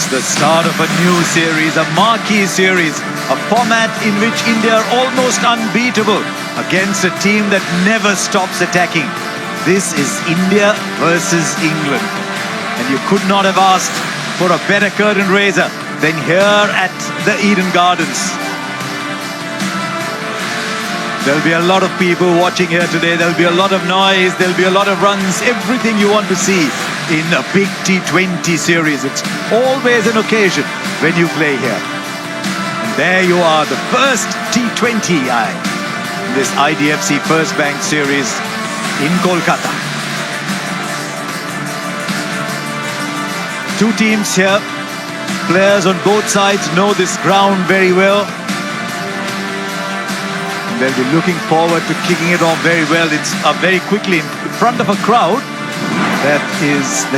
It's the start of a new series, a marquee series, a format in which India are almost unbeatable against a team that never stops attacking. This is India versus England. And you could not have asked for a better curtain raiser than here at the Eden Gardens. There'll be a lot of people watching here today. There'll be a lot of noise. There'll be a lot of runs. Everything you want to see in a big T20 series. It's always an occasion when you play here. And there you are, the first T20 in this IDFC First Bank series in Kolkata. Two teams here. Players on both sides know this ground very well. They'll be looking forward to kicking it off very well. It's very quickly in front of a crowd that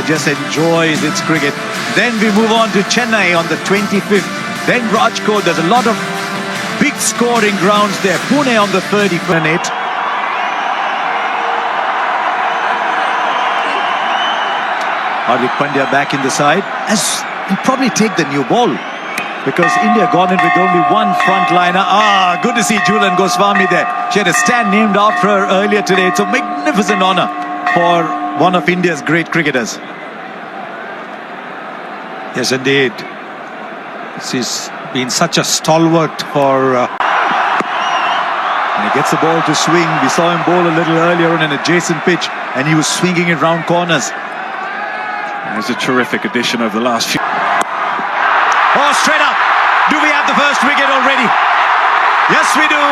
just enjoys its cricket. Then we move on to Chennai on the 25th. Then Rajkot. There's a lot of big scoring grounds there. Pune on the 30th minute. Hardik Pandya back in the side. As he'll probably take the new ball, because India gone in with only one frontliner. Good to see Jhulan Goswami there. She had a stand named after her earlier today. It's a magnificent honour for one of India's great cricketers. Yes, indeed. She's been such a stalwart for... And he gets the ball to swing. We saw him bowl a little earlier on an adjacent pitch, and he was swinging it round corners. There's a terrific addition over the last few... Oh, straight up. Do we have the first wicket already? Yes, we do.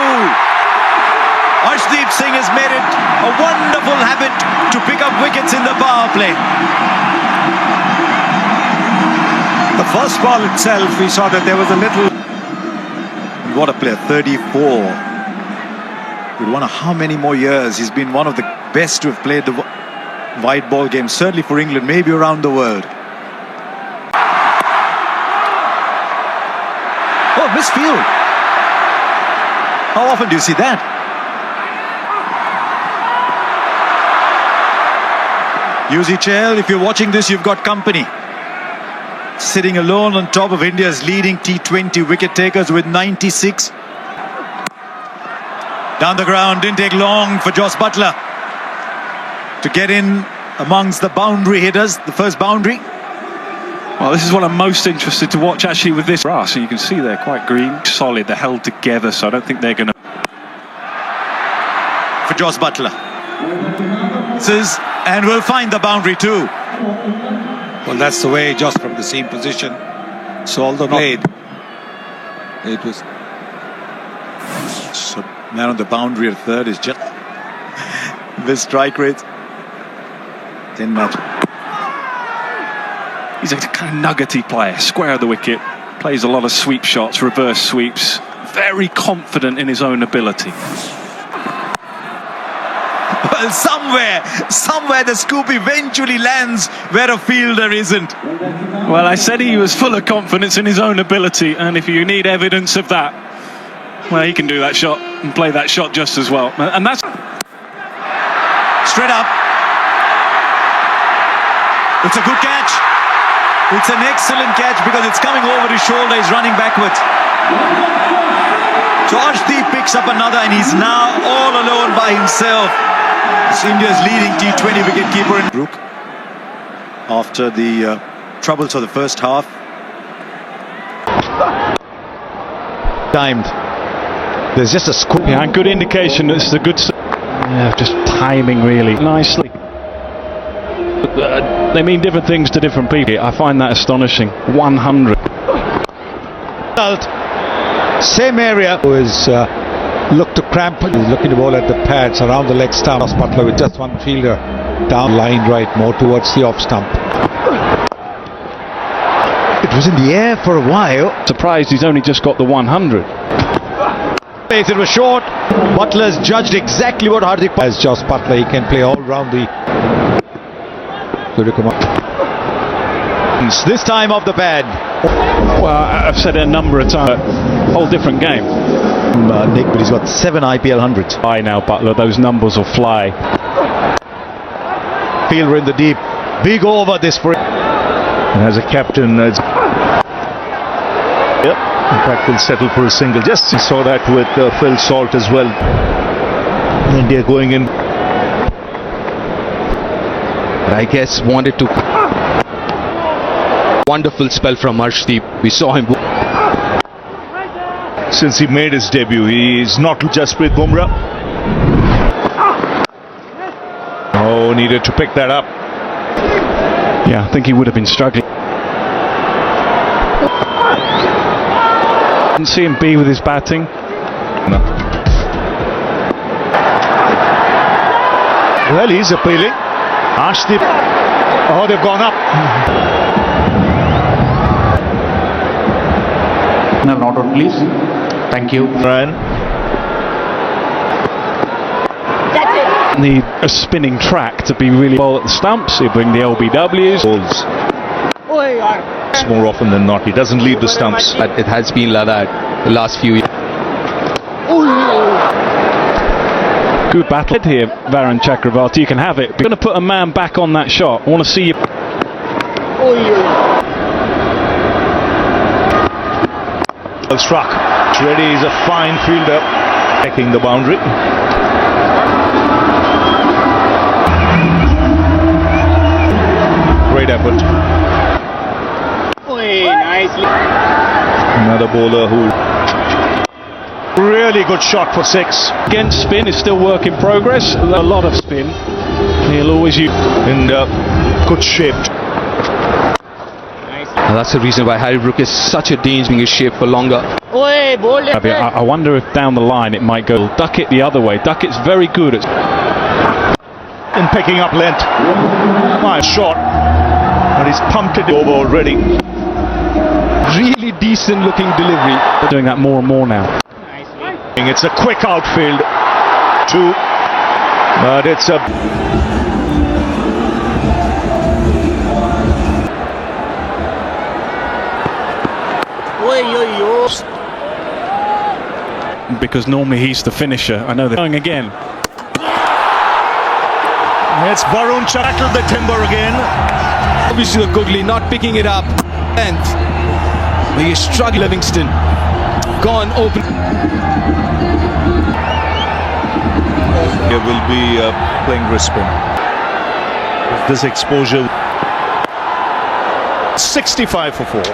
Arshdeep Singh has made it a wonderful habit to pick up wickets in the power play. The first ball itself, we saw that there was a little... What a player, 34. With one of how many more years? He's been one of the best to have played the wide ball game, certainly for England, maybe around the world. Oh, misfield. How often do you see that? Yuzi Chahal, if you're watching this, you've got company. Sitting alone on top of India's leading T20 wicket takers with 96. Down the ground, didn't take long for Jos Buttler to get in amongst the boundary hitters, the first boundary. Well, this is what I'm most interested to watch actually with this grass, and you can see they're quite green, solid, they're held together, so I don't think they're going to... For Jos Buttler. And we'll find the boundary too. Well, that's the way, just from the same position. So although played, it was... So man on the boundary at third is just... the strike rate. 10 match. He's a kind of nuggety player, square of the wicket, plays a lot of sweep shots, reverse sweeps, very confident in his own ability. Well, somewhere the scoop eventually lands where a fielder isn't. Well, I said he was full of confidence in his own ability, and if you need evidence of that, well, he can do that shot and play that shot just as well. And that's... Straight up. It's a good catch. It's an excellent catch because it's coming over his shoulder. He's running backwards. So Arshdeep picks up another, and he's now all alone by himself. It's India's leading T20 wicketkeeper in Brook. After the troubles of the first half. Timed. There's just a scoop. Yeah, and good indication that it's a good... Yeah, just timing really nicely. They mean different things to different people. I find that astonishing. 100. Same area was looked to cramp. He's looking to bowl at the pads around the leg stump. Jos Buttler with just one fielder down line right, more towards the off stump. It was in the air for a while. Surprised he's only just got the 100. It was short. Butler's judged exactly what Hardik... As Jos Buttler, he can play all round the... This time off the pad. Well, I've said it a number of times. Whole different game. Nick, but he's got 7 IPL hundreds. By now, Buttler, those numbers will fly. Fielder in the deep. Big over this for him. And as a captain, Yep. In fact, will settle for a single. Just saw that with Phil Salt as well. India going in. I guess wanted to. Wonderful spell from Arshdeep. We saw him. Since he made his debut, he is not Jasprit Bumrah. Oh, needed to pick that up. Yeah, I think he would have been struggling. Didn't see him be with his batting. No. Well, he's appealing. Arshdeep. Oh, they've gone up. No, not out, please. Thank you. Ryan. Need a spinning track to be really well at the stumps. He'll bring the LBWs. Balls. More often than not, he doesn't leave the stumps. But it has been like that the last few years. Good battle here, Varun Chakravarti. You can have it. You're going to put a man back on that shot. I want to see you. Well struck. Reddy is a fine fielder. Taking the boundary. Great effort. Another bowler who really good shot for 6. Again, spin is still work in progress. A lot of spin. He'll always use. In good shape. And that's the reason why Harry Brook is such a danger being in shape for longer. I wonder if down the line it might go Duckett the other way. Duckett's very good at. In picking up length. Nice shot. And he's pumped it over already. Really decent looking delivery. They're doing that more and more now. It's a quick outfield. 2. But it's a. Because normally he's the finisher. I know they're going again. It's Varun Chakravarti the timber again. Obviously, Googly not picking it up. And he struck Livingston. Gone open. He will be playing Brisbane. With this exposure. 65 for 4.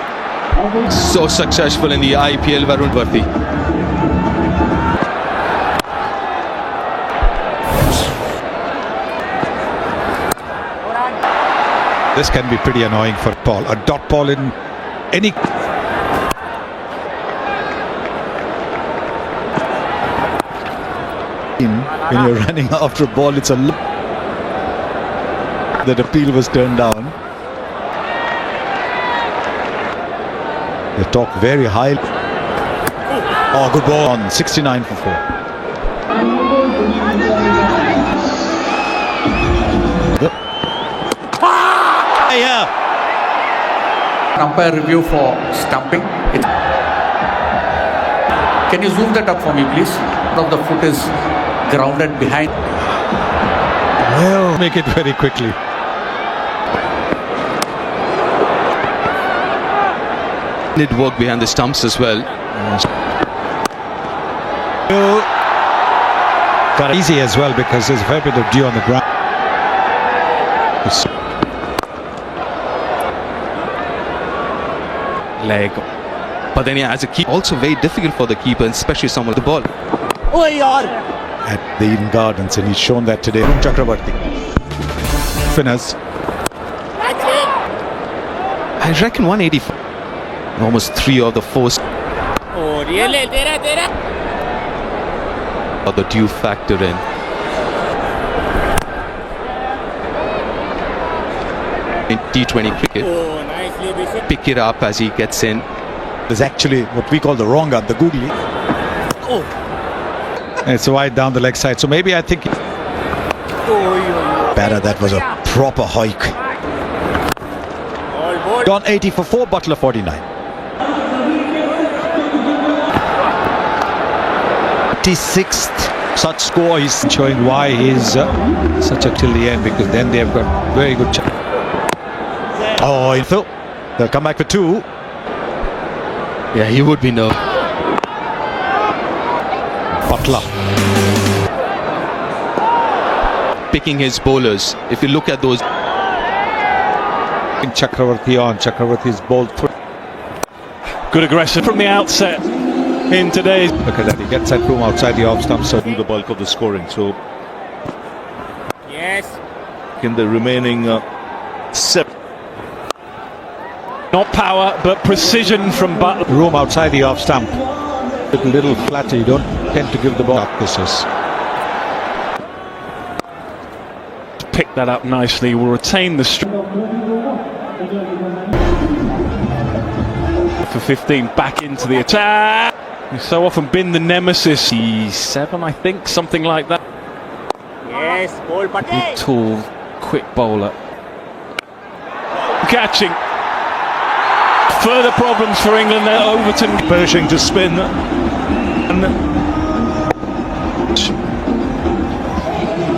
So successful in the IPL, Varun Chakravarti. This can be pretty annoying for Paul. A dot ball in any. When you're running after a ball, it's a look. That appeal was turned down. They talk very high. Oh, good ball on 69 for 4. Yeah. Umpire review for stumping. Can you zoom that up for me, please? Now the foot is grounded behind. Well, make it very quickly. Did work behind the stumps as well. Got easy as well because there's a fair bit of dew on the ground. Leg. But then, yeah, as a keeper, also very difficult for the keeper, especially someone with the ball. At the Eden Gardens, and he's shown that today. Chakravarti. Spinners. I reckon 184. Almost 3 of the 4. Or the dew factor in. In T20 cricket. Pick it up as he gets in. There's actually what we call the wrong arm, the googly. And it's wide down the leg side. So maybe I think. Better, that was a proper hike. Gone 80 for 4, Butler 49. 86th such score. He's showing why he's such a till the end, because then they've got very good chance. Oh, Phil. They'll come back for 2. Yeah, he would be no. Butler. Picking his bowlers. If you look at those. Chakravarti on. Chakravarti's bowled through. Good aggression from the outset in today's. Look at that. He gets that room outside the off stump. So Do the bulk of the scoring. So in the remaining 7. Not power, but precision from Butler. room outside the off stump. With a little flatter. You don't tend to give the ball up. This is. Pick that up nicely. Will retain the for 15 back into the attack. He's so often been the nemesis. 7, I think, something like that. Yes, ball Good, tall, quick bowler. Catching. Further problems for England there. Overton Pershing to spin.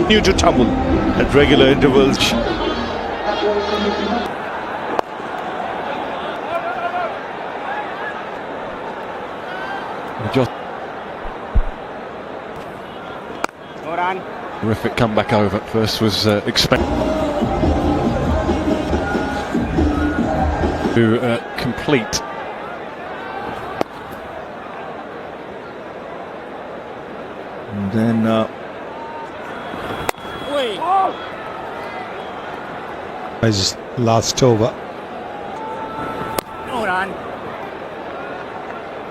New to tumble at regular intervals. just terrific comeback over. First was expected to complete. And then His last over.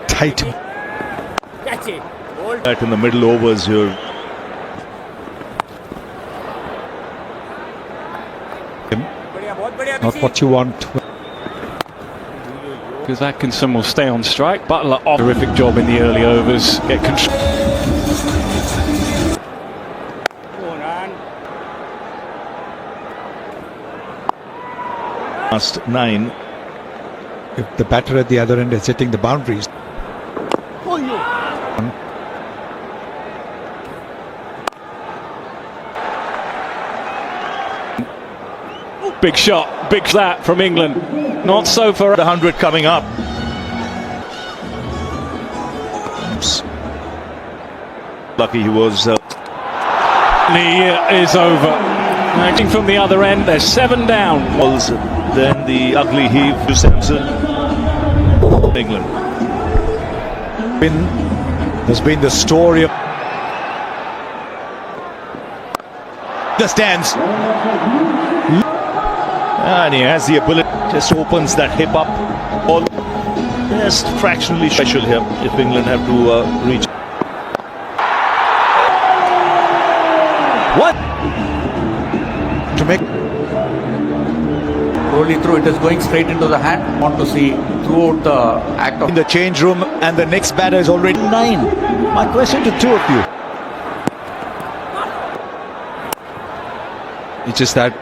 Tight. Catch it. that in the middle overs here. Not what you want. Because Atkinson will stay on strike. Butler off. Terrific job in the early overs. Get control. Last 9. If the batter at the other end is hitting the boundaries. Big shot, big flat from England. Not so for The 100 coming up. Lucky he was. The year is over. Acting from the other end, they're 7 down. Then the ugly heave to Samson. England. There's been the story of the stands. And he has the ability, just opens that hip up. All just fractionally special here if England have to reach. What? To make Rolling through, it is going straight into the hand. Want to see throughout the act of in the change room, and the next batter is already 9. My question to two of you. It's just that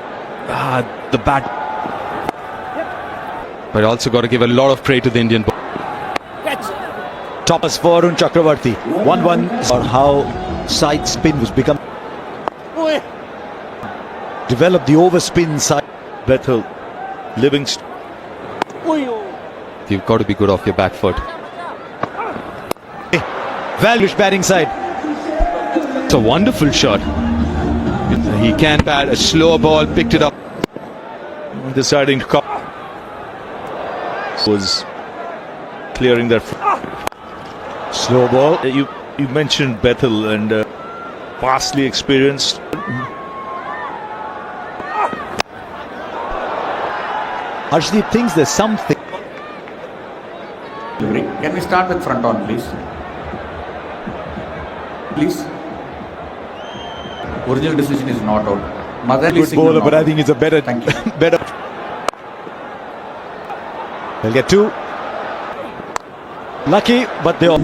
the bat. But also got to give a lot of credit to the Indian ball. Toppers for Arun Chakravarti. 1-1 or how side spin was become. Develop the overspin side. Bethel, Livingston. You've got to be good off your back foot. Valuish batting side. It's a wonderful shot. He can bat a slower ball, picked it up. Deciding to come. Was clearing that. Slow ball. You mentioned Bethel and vastly experienced. Harshdeep thinks there's something. Can we start with front on, please? Please. Original decision is not out. Motherly Good signal bowler, not but I out. think it's a better. Thank you. better. They'll get 2. Lucky, but they all.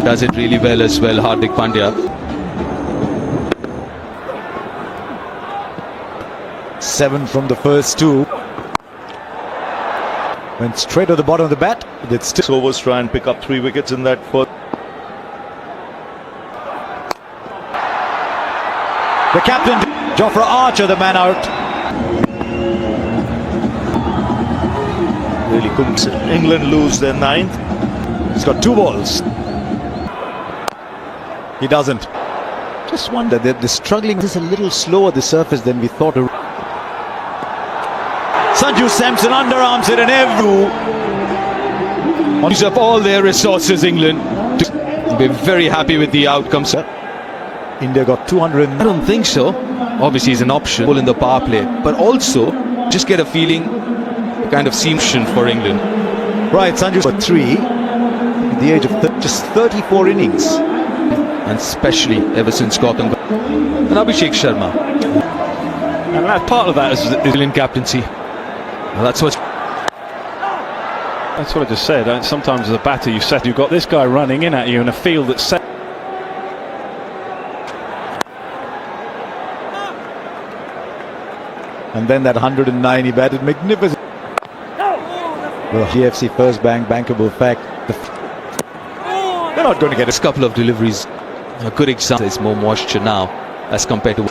Does it really well as well, Hardik Pandya. 7 from the first 2. Went straight to the bottom of the bat. It's still Overs try and pick up 3 wickets in that first. the captain, Jofra Archer, the man out. really couldn't. England lose their 9th. He's got 2 balls. He doesn't. Just wonder, they're struggling. This is a little slower the surface than we thought. Sanju Samson underarms it and Use up all their resources, England. We're very happy with the outcome, sir. India got 200. I don't think so. Obviously, it's an option in the power play, but also just get a feeling, kind of seamtion for England. Right, Sanju for 3 at the age of just 34 innings. And especially ever since Gautam and Abhishek Sharma. And that part of that is England captaincy. Well, that's what I just said. Sometimes as a batter, you've got this guy running in at you in a field that's set. And then that 109 he batted magnificent. Well, GFC first bankable fact. They're not going to get a couple of deliveries. A good example is more moisture now as compared to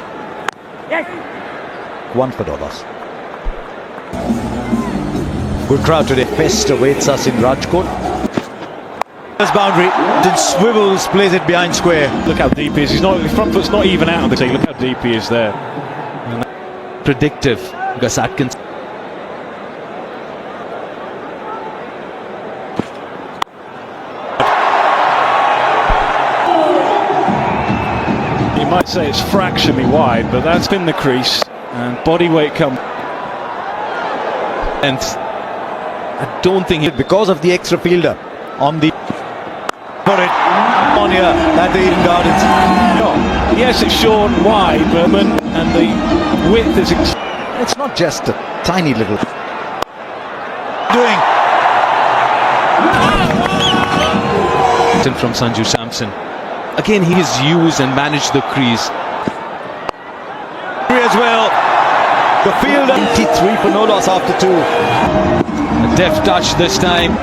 one for dollars. Good crowd today. Fest awaits us in Rajkot. First boundary. Then swivels, plays it behind square. Look how deep he is. His front foot's not even out of the tee. Look how deep he is there. Predictive. Gus Atkins. You might say it's fractionally wide, but that's been the crease. And body weight come. And I don't think because of the extra fielder on the put it on here at the Eden Gardens. No. Yes, it's short, wide, Berman, and the width is. It's not just a tiny little doing. From Sanju Samson. Again, he has used and managed the crease. As well. The fielder 93 for no loss after 2. A deft touch this time.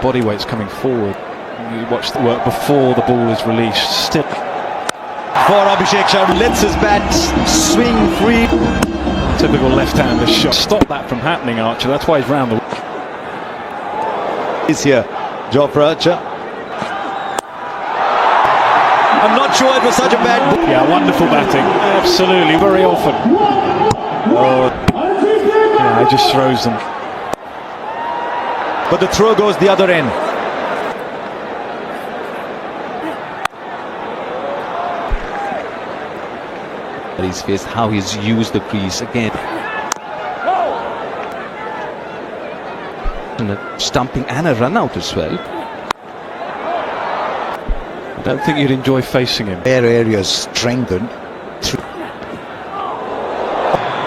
Body weight's coming forward. You watch the work before the ball is released. Still. For Abhishek Sharma, lets his bat swing free. Typical left-hander shot. Stop that from happening, Archer. That's why he's round the. Is here, Jofra Archer. I'm not sure it was such a bad ball. Yeah, wonderful batting. Absolutely, very often. Oh, yeah, he just throws them. But the throw goes the other end. He's faced how he's used the crease again. And a stumping and a run out as well. I don't think you'd enjoy facing him. Air areas strengthened.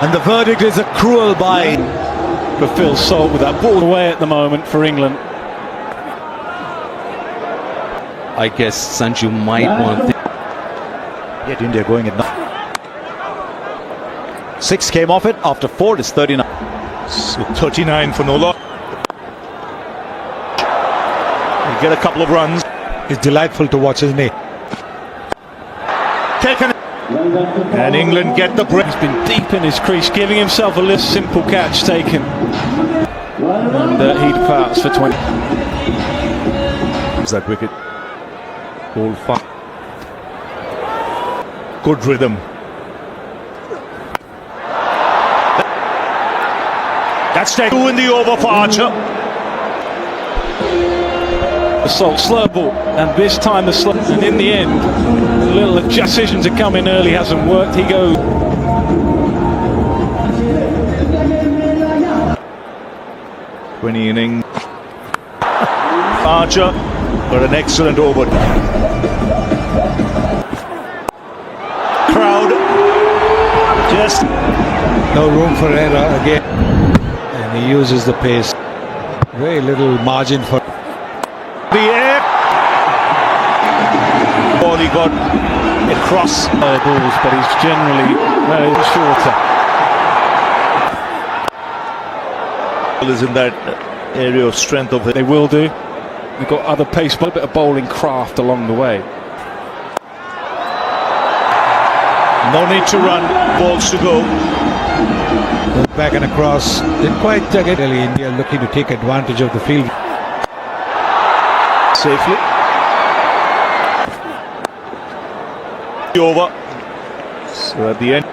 And the verdict is a cruel bye for Phil Salt with that ball away at the moment for England. I guess Sanju might want to get India going at 9. 6 came off it. After 4 it's 39. So 39 for no loss. Get a couple of runs. It's delightful to watch, isn't it? Taken. And England get the break. He's been deep in his crease, giving himself a little simple catch taken. And he'd pass for 20. That wicket. Ball far. Good rhythm. That's 2 in the over for Archer. Salt, slow ball, and this time the slow, and in the end, a little decision to come in early hasn't worked. He goes. 20 innings. Archer, but an excellent over. Crowd, just no room for error again, and he uses the pace. Very little margin for. The air. Ball he got across balls, but he's generally very shorter. Is in that area of strength of it. They will do. They've got other pace, but a bit of bowling craft along the way. No need to run. Balls to go. Back and across. Didn't quite get early. India looking to take advantage of the field. Safely. Over. So at the end.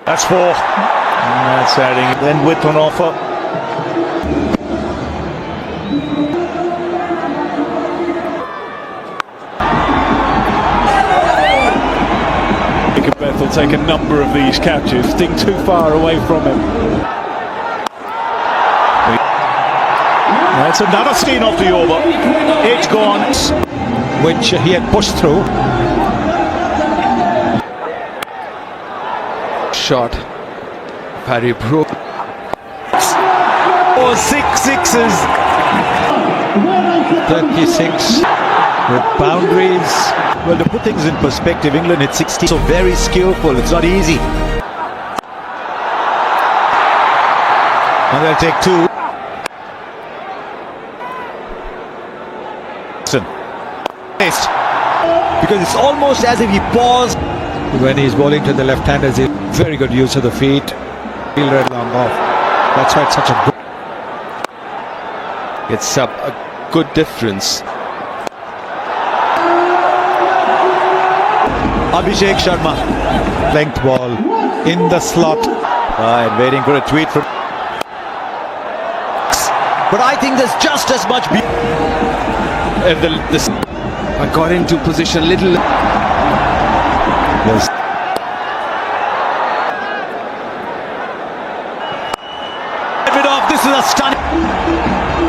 That's 4. And that's adding. Then width on offer. Beth will take a number of these catches, sting too far away from him. That's another steen off the over. 8 gone. Which he had pushed through. Shot. Parry broke. 6 sixes. 36 with boundaries. Well, to put things in perspective, England hit 60, so very skillful. It's not easy. And they'll take 2. Because it's almost as if he paused. When he's bowling to the left-handers, he's very good use of the feet. He'll read long off. That's why it's such a good. It's a good difference. Abhishek Sharma. Length ball in the slot. And waiting for a tweet from. But I think there's just as much. I got into position little. Yes. This is a stunning.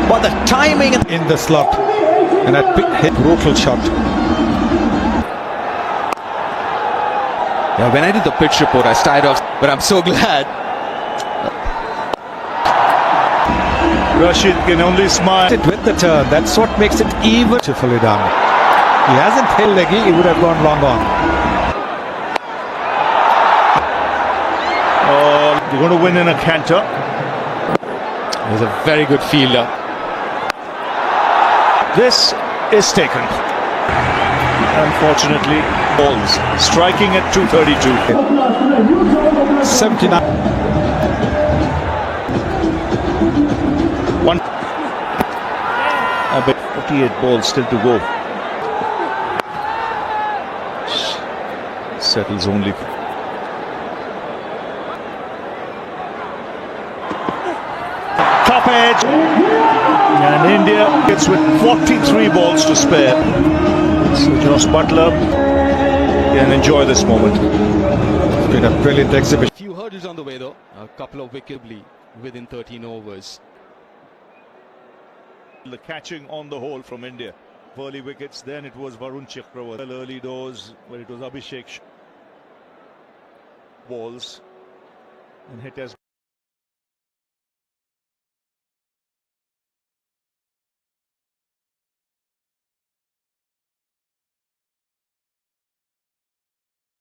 But the timing in the slot. And that hit brutal shot. Yeah, when I did the pitch report, I started off, but I'm so glad. Rashid can only smile. With the turn, that's what makes it even to fully down. He hasn't held leggy, he would have gone long on. Oh, you're going to win in a canter. He's a very good fielder. This is taken. Unfortunately, balls striking at 232. 79. 1. I bet 48 balls still to go. Settles only. Top edge. And India gets with 43 balls to spare. So Josh Butler can enjoy this moment. It's been a brilliant exhibition. Few hurdles on the way though. A couple of wickets within 13 overs. The catching on the whole from India. Early wickets, then it was Varun Chakravarti. Early doors where it was Abhishek balls and hit as